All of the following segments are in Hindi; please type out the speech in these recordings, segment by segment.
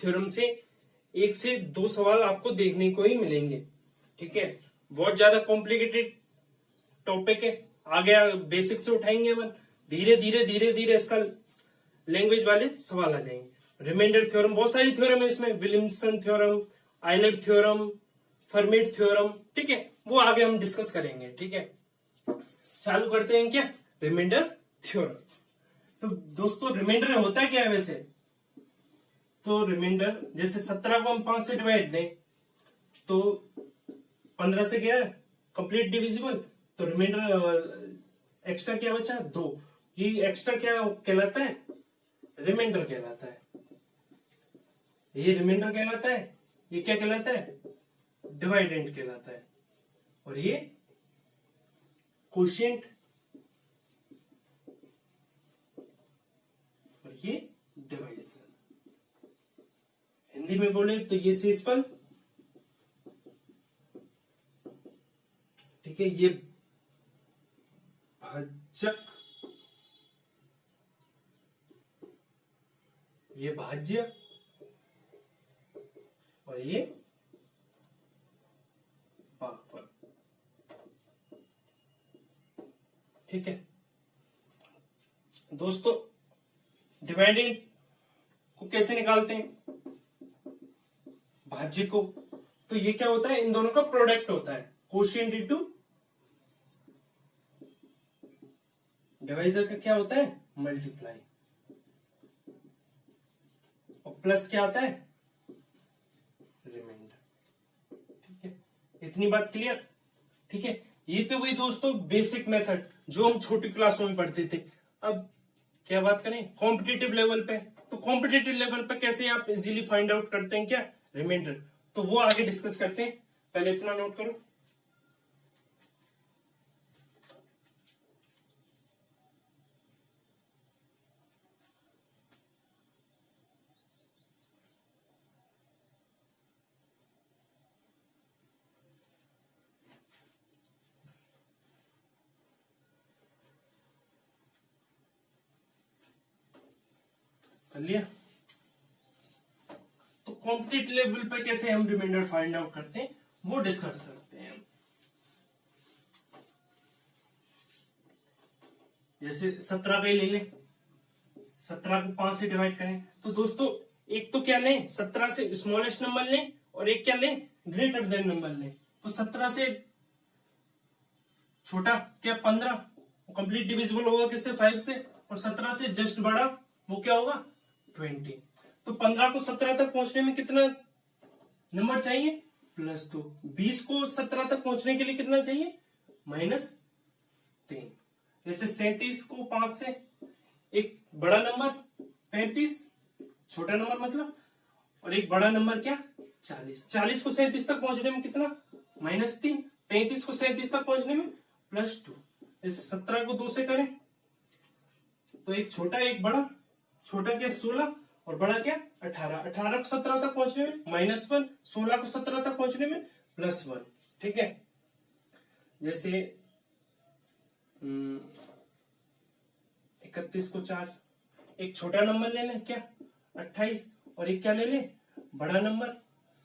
थ्योरम से 1 से 2 सवाल आपको देखने को ही मिलेंगे। ठीक है, बहुत ज्यादा कॉम्प्लिकेटेड टॉपिक है, आगे बेसिक से उठाएंगे अपन, धीरे धीरे धीरे धीरे इसका लैंग्वेज वाले सवाल आ जाएंगे। रिमाइंडर थ्योरम, बहुत सारी थ्योरम है इसमें, Williamson theorem, Euler theorem, format theorem. ठीक है, वो आगे हम डिस्कस करेंगे। ठीक है, चालू करते हैं क्या, रिमाइंडर थ्योरम। तो दोस्तों रिमाइंडर होता क्या है वैसे, तो रिमाइंडर जैसे 17 को हम 5 से डिवाइड दें तो 15 से क्या है कंप्लीट डिविजिबल, तो रिमाइंडर एक्स्ट्रा क्या बचा 2, ये एक्स्ट्रा क्या कहलाता है, रिमाइंडर कहलाता है। ये रिमाइंडर कहलाता है, ये क्या कहलाता है, डिवाइडेंट कहलाता है, और ये कोशिएंट, और ये डिवाइजर। हिंदी में बोले तो ये शेषफल, ठीक है, ये भाजक, ये भाज्य, और ये भागफल। ठीक है दोस्तों, डिवाइडेंड को कैसे निकालते हैं, भाज्य को, तो ये क्या होता है, इन दोनों का प्रोडक्ट होता है, कोशिएंट इंटू डिवाइजर का क्या होता है, मल्टीप्लाई, और प्लस क्या आता है, रिमाइंडर। ठीक है, इतनी बात क्लियर। ठीक है, ये तो वही दोस्तों बेसिक मेथड जो हम छोटी क्लासों में पढ़ते थे। अब क्या बात करें कॉम्पिटिटिव लेवल पे, तो कॉम्पिटिटिव लेवल पे कैसे आप इजीली फाइंड आउट करते हैं क्या, रिमाइंडर, तो वो आगे डिस्कस करते हैं। पहले इतना नोट करो, कर लिया। तो कॉम्पिटिटिव लेवल पे कैसे हम रिमाइंडर फाइंड आउट करते हैं वो डिस्कस करते हैं। जैसे 17 का ही ले लें, 17 को 5 से डिवाइड करें, तो दोस्तों एक तो क्या लें, 17 से स्मॉलेस्ट नंबर लें, और एक क्या लें, ग्रेटर देन नंबर लें। तो 17 से छोटा क्या 15, कंप्लीट डिविजिबल होगा किससे, 5 से, और 17 से जस्ट बड़ा वो क्या होगा, 20। तो 15 को 17 तक पहुंचने में कितना नंबर चाहिए, +2। 20 को 17 तक पहुंचने के लिए कितना चाहिए, -3। जैसे 37 को 5 से, एक बड़ा नंबर 35, छोटा नंबर मतलब, और एक बड़ा नंबर क्या 40। 40 को 37 तक पहुंचने में कितना, -3। 35 को 37 तक पहुंचने में +2। जैसे 17 को 2 से करें तो एक छोटा एक बड़ा, छोटा क्या 16, और बड़ा क्या 18। 18 को 17 तक पहुंचने में -1, 16 को 17 तक पहुंचने में +1। ठीक है, जैसे 31 को 4, एक छोटा नंबर ले लें क्या 28, और एक क्या ले लें बड़ा नंबर,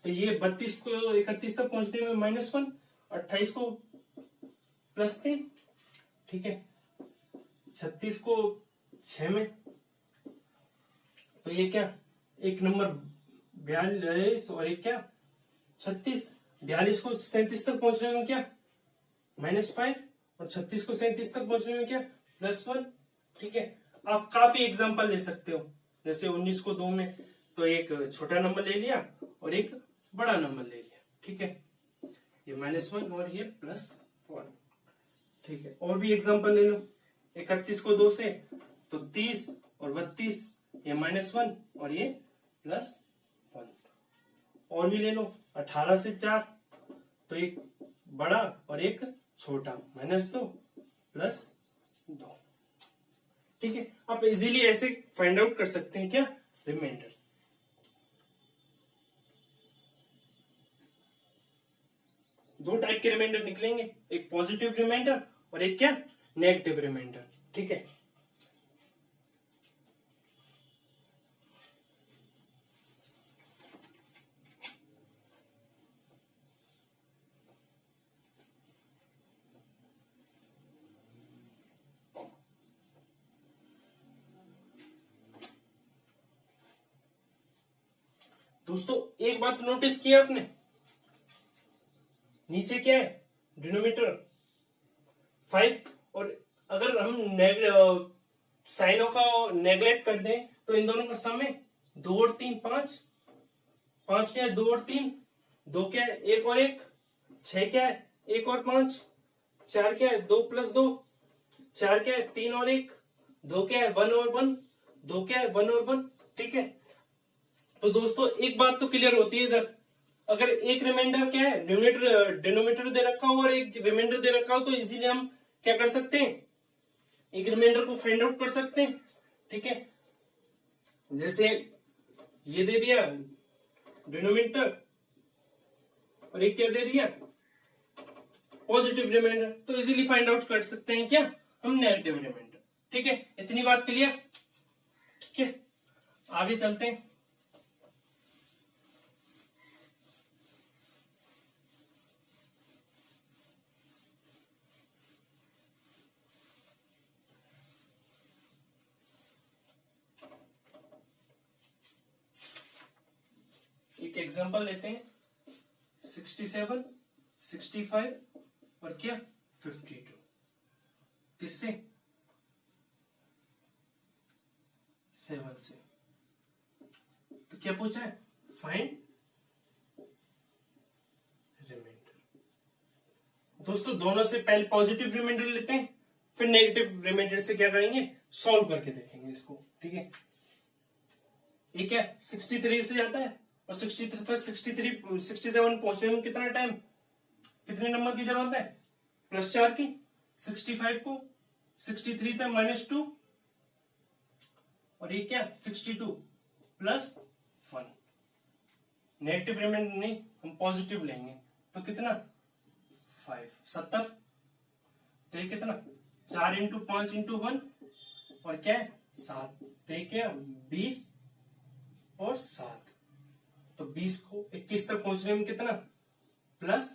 तो ये 32 को 31 तक पहुंचने में -1, 28 को +3। ठीक है, 36 को 6 में, तो ये क्या एक नंबर 42, और एक क्या 36। 42 को 37 तक पहुंचने में क्या -5, और 36 को 37 तक पहुंचने में क्या +1। ठीक है, आप काफी एग्जांपल ले सकते हो, जैसे 19 को 2 में, तो एक छोटा नंबर ले लिया और एक बड़ा नंबर ले लिया। ठीक है, ये -1 और ये +1। ठीक है, और भी एग्जांपल ले लो, 31 को 2 से, तो 30 और 32, ये -1 और ये +1। और भी ले लो, 18 से 4, तो एक बड़ा और एक छोटा, -2 +2। ठीक है, आप इजीली ऐसे फाइंड आउट कर सकते हैं क्या, रिमाइंडर। दो टाइप के रिमाइंडर निकलेंगे, एक पॉजिटिव रिमाइंडर और एक क्या नेगेटिव रिमाइंडर। ठीक है, दोस्तों एक बात नोटिस किया आपने, नीचे क्या है, डिनोमिनेटर 5, और अगर हम साइनों का नेग्लेक्ट कर दें तो इन दोनों का सम है 2 और 3 5, 5 क्या है 2 और 3, 2 क्या है 1 और 1, 6 क्या है 1 और 5, 4 क्या है 2 प्लस 2, 4 क्या है 3 और 1, 2 क्या है 1 और 1, 2 क्या है 1 और 1। ठीक है, तो दोस्तों एक बात तो क्लियर होती है इधर, अगर एक रिमाइंडर क्या है डिनोमिनेटर दे रखा हो और एक रिमाइंडर दे रखा हो तो इजीली हम क्या कर सकते हैं, एक रिमाइंडर को फाइंड आउट कर सकते हैं। ठीक है, जैसे ये दे दिया डिनोमिनेटर और एक क्या दे दिया पॉजिटिव रिमाइंडर, तो इजीली फाइंड आउट कर सकते हैं क्या हम, नेगेटिव रिमाइंडर। ठीक है, इतनी बात क्लियर। ठीक है, आगे चलते हैं। एक एग्जांपल लेते हैं, 67, 65 और क्या 52, किससे 7 से। तो क्या पूछा है, फाइंड रिमाइंडर। दोस्तों दोनों से पहले पॉजिटिव रिमाइंडर लेते हैं, फिर नेगेटिव रिमाइंडर से क्या करेंगे, सॉल्व करके देखेंगे इसको। ठीक है, ये क्या 63 से जाता है और 63 तक 67 पहुंचने में कितना टाइम, कितने नंबर की जरूरत है, +4 की। 65 को 63 तक -2 और ये क्या 62 +1। नेगेटिव रिमाइंडर नहीं, हम पॉजिटिव लेंगे तो कितना 5 70, तो ये कितना 4 × 5 × 1 और क्या है 7, तो ये क्या 20 और 7, तो 20 को 21 तक पहुंचने में कितना +1।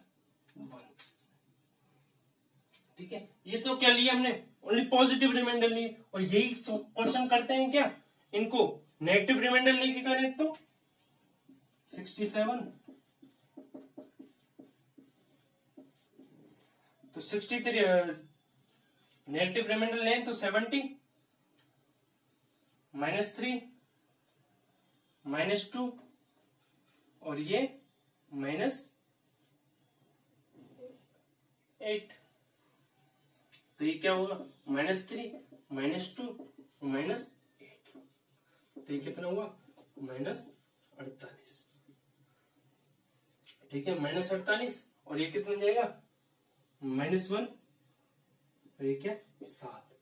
ठीक है, ये तो क्या लिया हमने, ओनली पॉजिटिव रिमाइंडर लिए, और यही क्वेश्चन करते हैं क्या, इनको नेगेटिव रिमाइंडर लेके करें तो 67, तो 63 नेगेटिव रिमाइंडर लें तो 70 -3 -2 और ये -8, तो ये क्या होगा -3 -2 -8, तो ये कितना हुआ -48। ठीक है, -48 और ये कितना जाएगा -1 और ये क्या 7,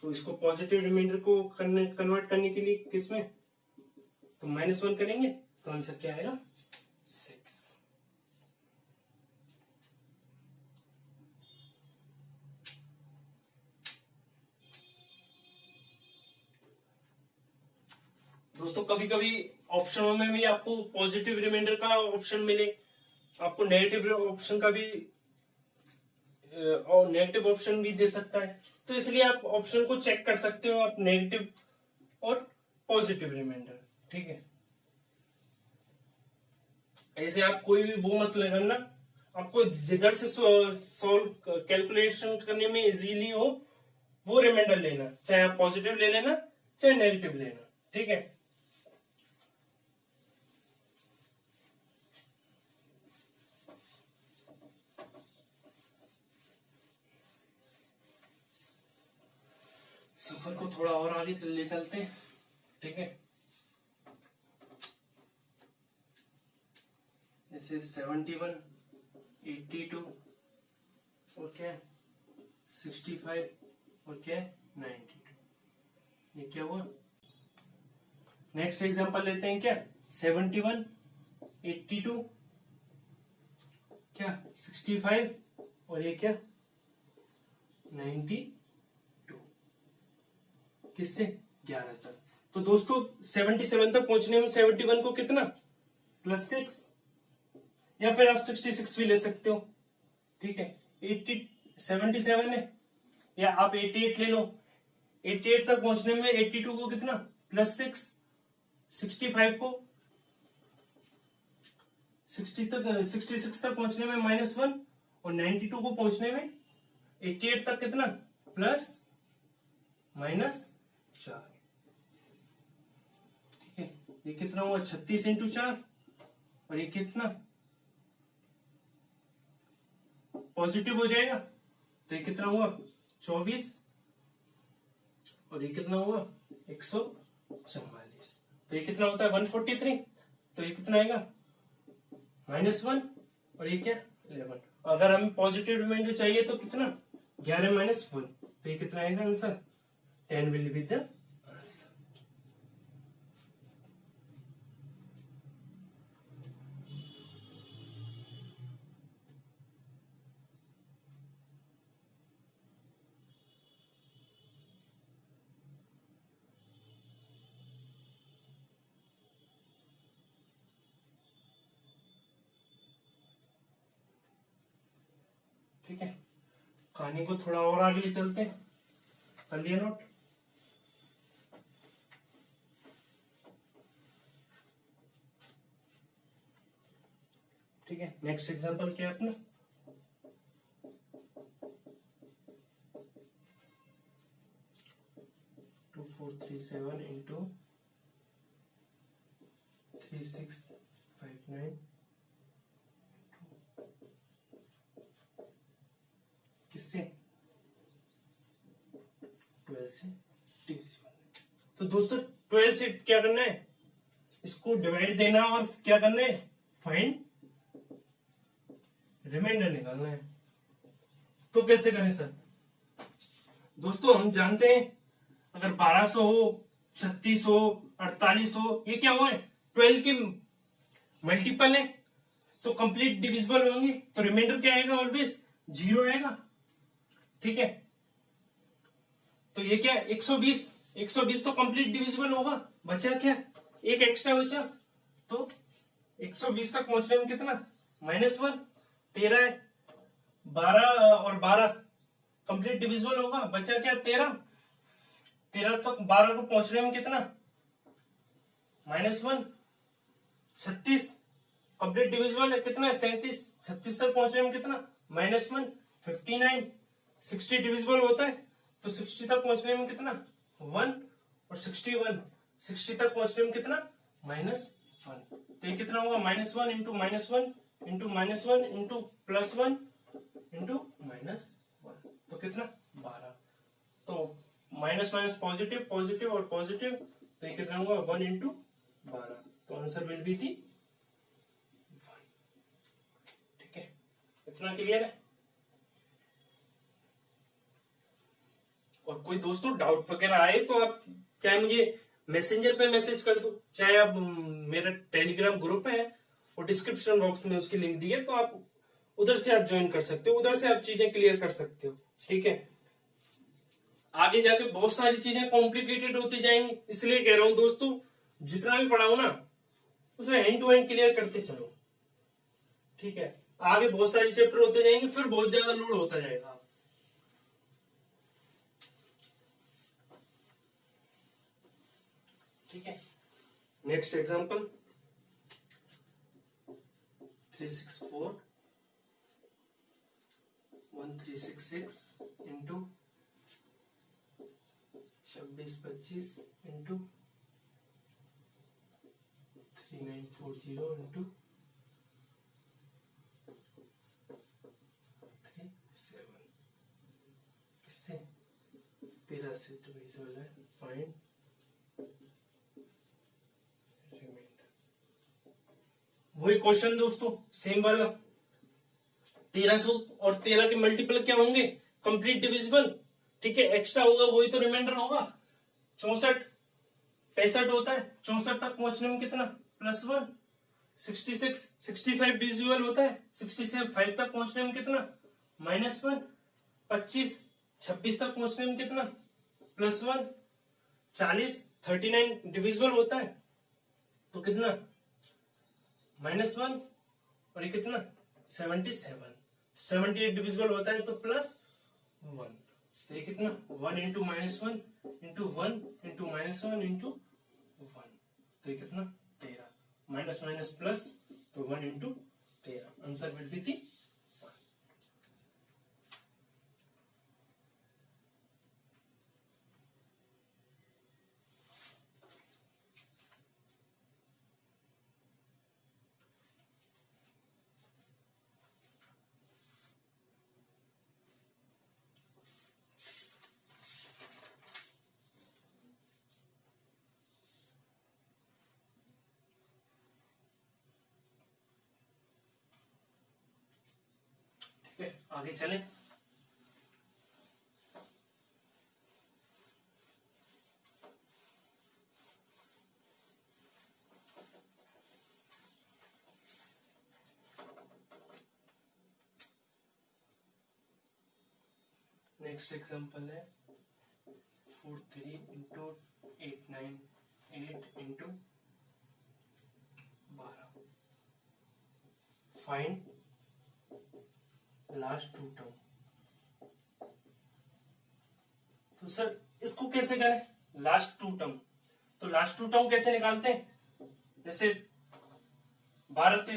तो इसको पॉजिटिव रिमाइंडर को कन्वर्ट करने के लिए किसमें, तो -1 करेंगे तो आंसर क्या आएगा 6। दोस्तों कभी कभी ऑप्शनों में भी आपको पॉजिटिव रिमाइंडर का ऑप्शन मिले, आपको नेगेटिव ऑप्शन का भी और नेगेटिव ऑप्शन भी दे सकता है, तो इसलिए आप ऑप्शन को चेक कर सकते हो, आप नेगेटिव और पॉजिटिव रिमाइंडर। ठीक है, ऐसे आप कोई भी वो मत लगाना, आपको जिधर से सॉल्व कैलकुलेशन करने में इजीली हो वो रिमाइंडर लेना, चाहे आप पॉजिटिव ले लेना चाहे नेगेटिव लेना। ठीक है, सफर को थोड़ा और आगे ले चलते हैं। ठीक है, जैसे 71, 82 और क्या 65 और क्या 92, ये क्या हुआ। नेक्स्ट एग्जांपल लेते हैं क्या 71, 82 क्या 65 और ये क्या 92, किससे 11 तक। तो दोस्तों 77 तक पहुंचने में 71 को कितना +6, या फिर आप 66 भी ले सकते हो। ठीक है, 77 है, या आप 88 ले लो, 88 तक पहुंचने में 82 को कितना +6, 65 को 66 तक पहुंचने में -1 और 92 को पहुंचने में 88 तक कितना प्लस -4। ठीक है, ये कितना हुआ 36 × 4 और ये कितना पॉजिटिव हो जाएगा तो ये कितना हुआ 24 और ये कितना हुआ 144। तो ये कितना होता है 143। तो ये कितना आएगा -1 और ये क्या 11। अगर हमें पॉजिटिव रिमाइंडर चाहिए तो कितना 11 - 1 तो ये कितना आएगा answer 10 will be the answer. ठीक है, कहानी को थोड़ा और आगे चलते हैं। कर लिया नोट? ठीक है, नेक्स्ट एग्जांपल क्या है अपना 2437 × 3659 किससे 12 से डिविजिबल। तो दोस्तों 12 से क्या करना है, इसको डिवाइड देना और क्या करना है फाइंड रिमाइंडर निकालना है। तो कैसे करें सर? दोस्तों हम जानते हैं अगर 1200 हो 36 हो 48 हो ये क्या हुआ है 12 के मल्टीपल है तो कंप्लीट डिविजिबल होंगे तो रिमाइंडर क्या आएगा ऑलवेज 0 आएगा। ठीक है, तो ये क्या 120 तो कंप्लीट डिविजिबल होगा, बचा क्या एक एक्स्ट्रा बचा तो 120 तक पहुंचने में कितना -1 13 है 12 और 12 कंप्लीट डिविजिबल होगा, बचा क्या 13 तक 12 तक पहुंचने में कितना -1 36 कंप्लीट डिविजिबल है कितना 37 36 तक पहुंचने में कितना -1 59 60 डिविजिबल होता है तो 60 तक पहुंचने में कितना 1 और 61 60 तक पहुंचने में कितना -1 तो ये कितना होगा -1 × -1 × -1 × +1 × -1 तो कितना 12। तो माइनस पॉजिटिव पॉजिटिव और पॉजिटिव तो ये कितना होगा 1 × 12 तो आंसर विल बी दी 1। ठीक है, इतना क्लियर है? और कोई दोस्तों डाउट वगैरह आए तो आप चाहे मुझे मैसेंजर पे मैसेज कर दो, चाहे आप मेरा टेलीग्राम ग्रुप है और डिस्क्रिप्शन बॉक्स में उसकी लिंक दी है तो आप उधर से आप ज्वाइन कर सकते हो, उधर से आप चीजें क्लियर कर सकते हो। ठीक है, आगे जाके बहुत सारी चीजें कॉम्प्लिकेटेड होती जाएंगी, इसलिए कह रहा हूं दोस्तों जितना भी पढ़ाऊं ना उसे एंड टू एंड क्लियर करते चलो। ठीक है, आगे बहुत सारी चैप्टर होते जाएंगे फिर बहुत ज्यादा लोड होता जाएगा। ठीक है, next example 364 1366 into 2625 into 3940 into 37 किससे 13 से डिविजिबल है फाइंड वही क्वेश्चन दोस्तों सेम वाला 1300 और 13 के मल्टीपल क्या होंगे कंप्लीट डिविजिबल। ठीक है, एक्स्ट्रा होगा वही तो रिमाइंडर होगा। 64 65 होता है 64 तक पहुंचने में कितना +1 66 65 डिविजिबल होता है 65 तक पहुंचने में कितना -1 25 26 तक पहुंचने में कितना +1 40 39 डिविजिबल होता है तो कितना -1 और ये कितना 77 78 डिविजिबल होता है तो +1 तो ये कितना 1 × -1 × 1 × -1 × 1 तो ये कितना 13 माइनस माइनस प्लस तो 1 into 13 answer will be the 1। आगे चलें। नेक्स्ट एग्जांपल है 43 into 898 into 12। Find last two term. तो सर इसको कैसे करें? लास्ट टू टर्म, तो लास्ट टू टर्म कैसे निकालते हैं? जैसे 12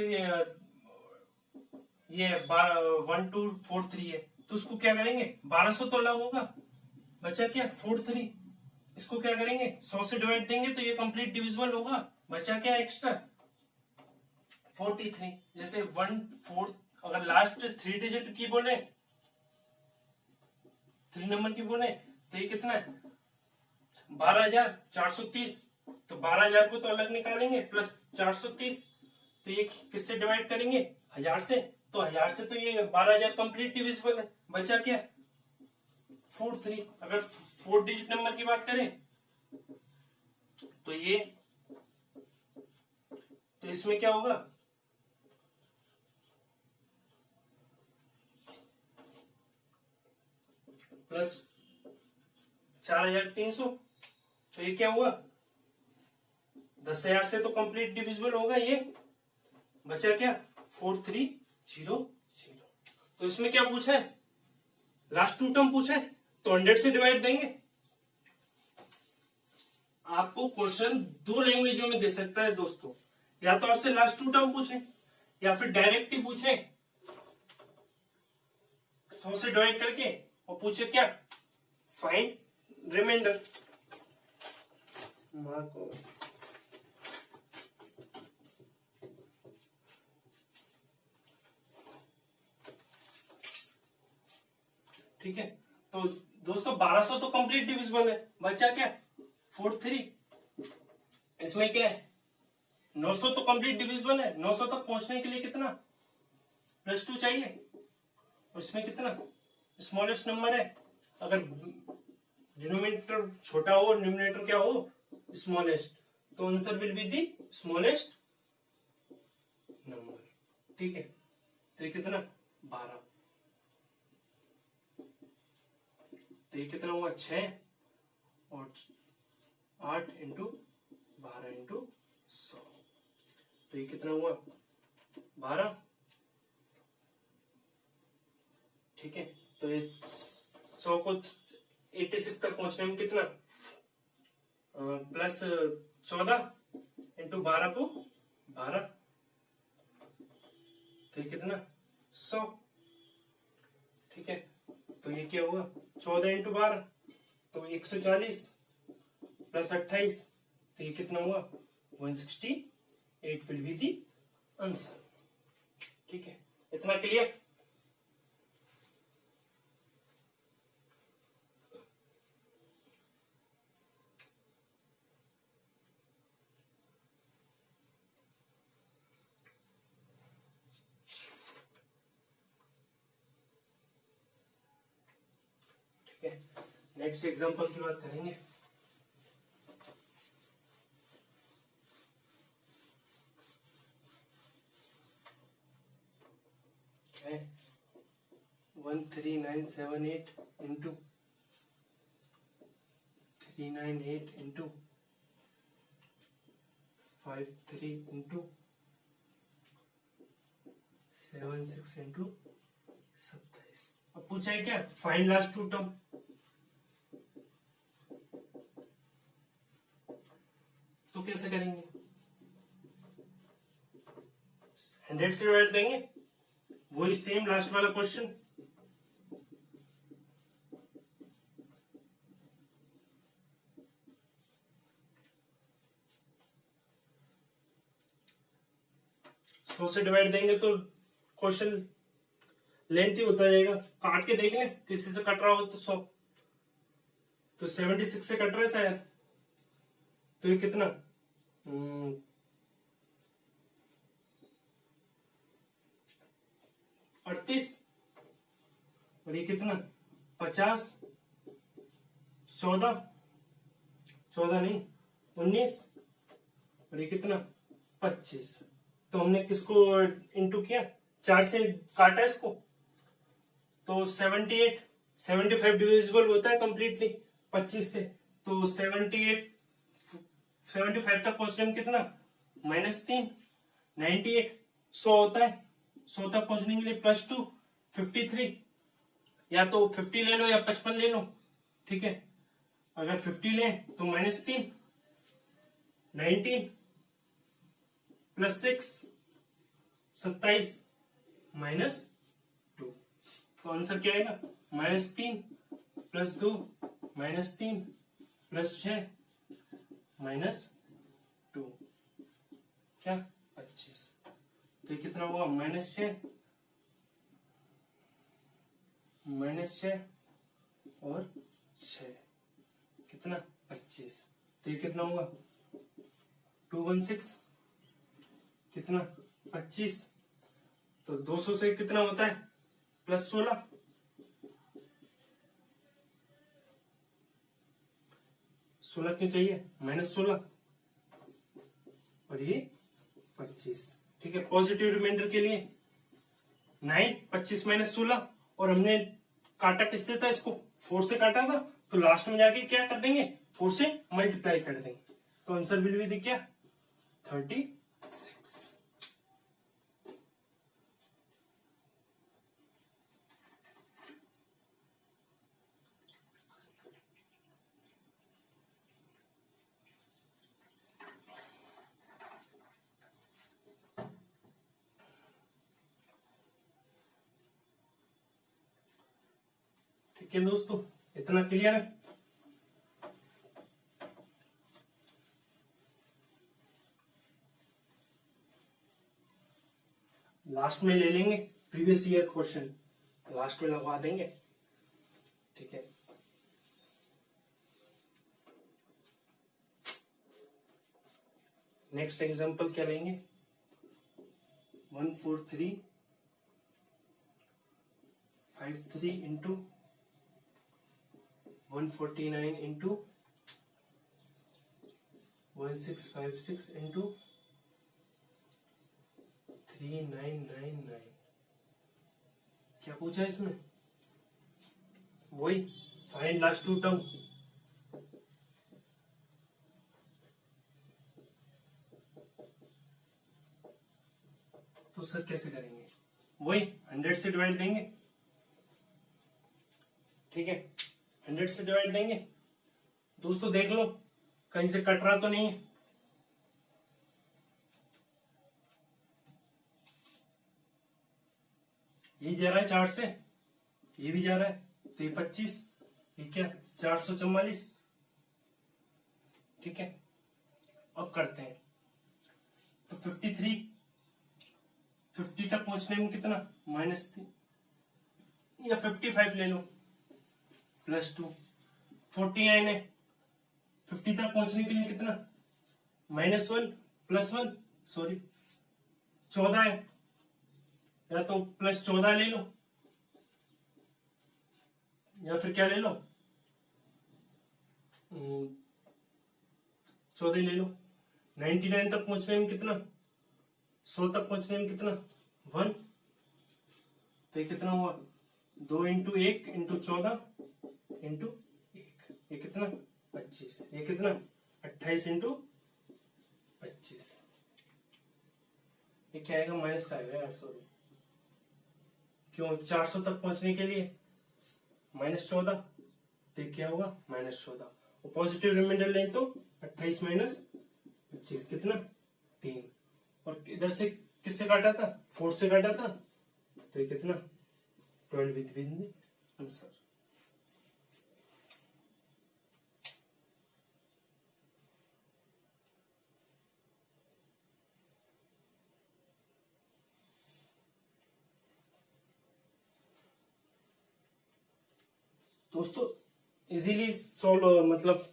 ये 1243 है, तो उसको क्या करेंगे? 1200 तो अलग होगा, बचा क्या? 43। इसको क्या करेंगे? 100 से डिवाइड देंगे तो ये कंप्लीट डिविजिबल होगा, बचा क्या एक्स्ट्रा? 43। जैसे 1/4 अगर लास्ट 3 डिजिट की बोले, 3 नंबर की बोले, तो ये कितना है? 12,430। तो 12,000 को तो अलग निकालेंगे प्लस 430, तो ये किससे डिवाइड करेंगे? 1000 से। तो 1000 से तो ये 12,000 कंप्लीट डिविजिबल है, बचा क्या? 43। अगर 4 डिजिट नंबर की बात करें तो ये, तो इसमें क्या होगा? प्लस 4,300। तो ये क्या हुआ? 10,000 से तो कंप्लीट डिविजिबल होगा ये, बचा क्या? 4300। तो इसमें क्या पूछा है? लास्ट टू टर्म पूछा है, तो 100 से डिवाइड देंगे। आपको क्वेश्चन दो लैंग्वेजों में दे सकता है दोस्तों, या तो आपसे लास्ट टू टर्म पूछे या फिर डायरेक्ट ही पूछे 100 से डिवाइड करके, और पूछे क्या? Find remainder. ठीक है, तो दोस्तों 1200 तो कंप्लीट डिविजिबल है, बचा क्या? 43। इसमें क्या है? 900 तो कंप्लीट डिविजिबल है, 900 तक पहुंचने के लिए कितना? +2 चाहिए। उसमें कितना? स्मॉलेस्ट नंबर है, अगर डिनोमिनेटर छोटा हो और न्यूमरेटर क्या हो? स्मॉलेस्ट, तो answer will be the smallest number. ठीक है, तो ये कितना? 12। तो ये कितना हुआ? 6 और 8 इंटू 12 इंटू 100। तो ये कितना हुआ? 12। ठीक है, तो ये 100 को 86 तक पहुंचने में कितना? प्लस 14 इंटू 12 को 12। तो ये कितना? 100। ठीक है, तो ये क्या हुआ? 14 इंटू 12 तो 140 प्लस 28, तो ये कितना हुआ? 168 विल बी दी आंसर। ठीक है, इतना क्लियर? नेक्स्ट एग्जांपल की बात करेंगे। क्या है? 13978 इंटू 398 इंटू 53 इंटू 76 इंटू 27। अब पूछा है क्या? Find last two term. तो कैसे करेंगे? 100 से डिवाइड देंगे, वही सेम लास्ट वाला क्वेश्चन। सौ से डिवाइड देंगे तो क्वेश्चन लेंथी होता जाएगा। काट के देख लें किसी से कट रहा हो तो 100, तो 76 से कट रहा है शायद, तो ये कितना 38, और ये कितना 50, 14 नहीं 19, और ये कितना 25। तो हमने किसको इंटू किया, 4 से काटा इसको, तो 78, 75 डिविजिबल होता है कंप्लीटली 25 से, तो 78, 75 तक पहुंचने में कितना -3, 98, 100 होता है, 100 तक पहुंचने के लिए +2, 53, या तो 50 ले लो या 55 ले लो, ठीक है। अगर 50 ले तो -3, 19 +6 27 -2, तो आंसर क्या आएगा -3 +2 -3 +6 -2, क्या 25। तो ये कितना हुआ -6 और 6 कितना 25। तो ये कितना हुआ 216 कितना 25। तो 200 से कितना होता है +16, 16 क्यों चाहिए -16, और ये 25, ठीक है। पॉजिटिव रिमाइंडर के लिए 9, 25 -16, और हमने काटा किससे था, इसको 4 से काटा था, तो लास्ट में जाके क्या कर देंगे 4 से मल्टीप्लाई कर देंगे, तो आंसर विल बी क्या 36। ठीक है दोस्तों, इतना क्लियर है। लास्ट में ले लेंगे प्रीवियस ईयर क्वेश्चन, लास्ट में लगवा देंगे, ठीक है। नेक्स्ट एग्जांपल क्या लेंगे, 14353 इंटू 149 इंटू 1656 इंटू 3999, क्या पूछा इसमें, वही फाइंड लास्ट टू टर्म। तो सर कैसे करेंगे, वही 100 से डिवाइड देंगे, ठीक है। 100 से डिवाइड देंगे, दोस्तों देख लो कहीं से कट रहा तो नहीं है, ये जा रहा है 4 से, ये भी जा रहा है, तो ये 25, ये क्या 444, ठीक है। अब करते हैं, तो 53, 50 तक पहुंचने में कितना -3, या 55 ले लो +2, 49 है, 50 तक पहुंचने के लिए कितना -1 +1 सॉरी 14 है, या तो +14 ले लो, या फिर क्या ले लो 14 ले लो। 99 तक पहुंचने में कितना, 100 तक पहुंचने में कितना 1, तो ये कितना हुआ 2 × 1 × 14 × 1, ये कितना 25, ये कितना 28 × 25, ये क्या आएगा माइनस का आएगा यार, सॉरी क्यों 400 तक पहुंचने के लिए -14, तो क्या होगा -14, और पॉजिटिव रिमाइंडर लें तो 28 - 25 कितना 3, और इधर से किससे काटा था? 4 से काटा था, तो ये कितना? 12 विद द आंसर। दोस्तों इजीली सॉल्व, मतलब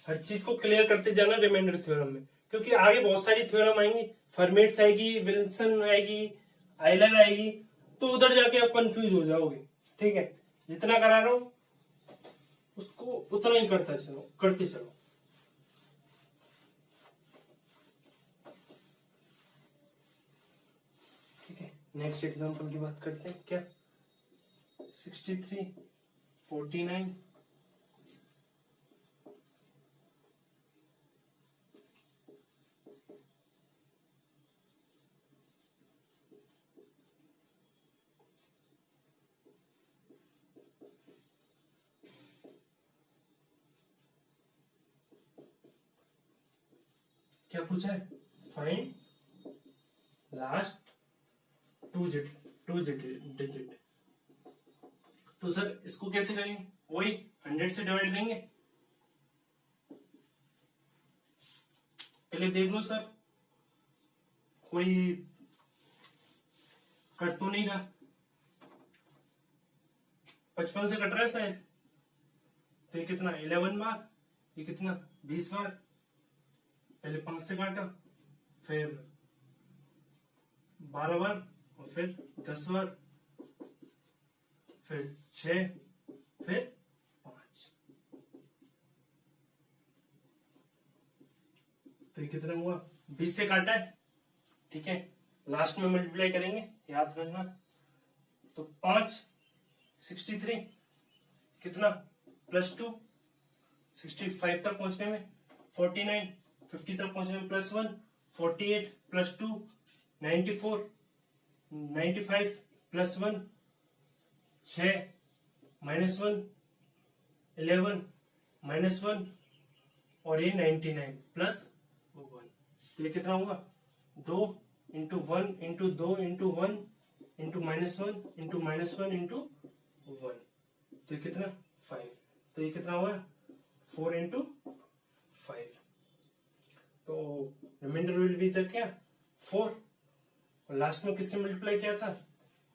हर चीज को क्लियर करते जाना रिमाइंडर थ्योरम में, क्योंकि आगे बहुत सारी थ्योरम आएंगी, फर्मेट्स आएगी, विल्सन आएगी, आइलर आएगी, तो उधर जाके आप कंफ्यूज हो जाओगे। ठीक है, जितना करा रहा हूं उसको उतना ही करते चलो। ठीक है, नेक्स्ट एग्जांपल की बात करते हैं। क्या? 63, 49, क्या पूछा है? Find last two digit. तो सर इसको कैसे करेंगे? वही 100 से डिवाइड देंगे। पहले देख लो सर, कोई कट तो नहीं रहा। 55 से कट रहा है शायद, तो ये कितना? 11 बार। ये कितना? 20 बार। पहले 5 से काटा, फिर 12 बार, और फिर 10 बार, फिर 6, फिर 5। तो ये कितना हुआ? 20 से काटा है। ठीक है, लास्ट में मल्टीप्लाई करेंगे, याद रखना। तो 5, 63 कितना? +2, 65 तक पहुंचने में, 49, 50 तक पहुंचने में +1, 48 +2, 94, 95 +1, 6 -1, 11 -1, और ये 99 +1। तो ये कितना हुआ? 2 × 1 × 2 × 1 × -1 × -1 × 1। तो ये कितना? 5। तो ये कितना हुआ? 4 × 5। तो रिमाइंडर विल बी तक क्या? 4। और लास्ट में किससे मल्टीप्लाई किया था?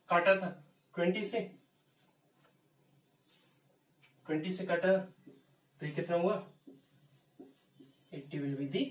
काटा था 20 से। 20 से काटा, तो ये कितना हुआ? 80 विल बी दी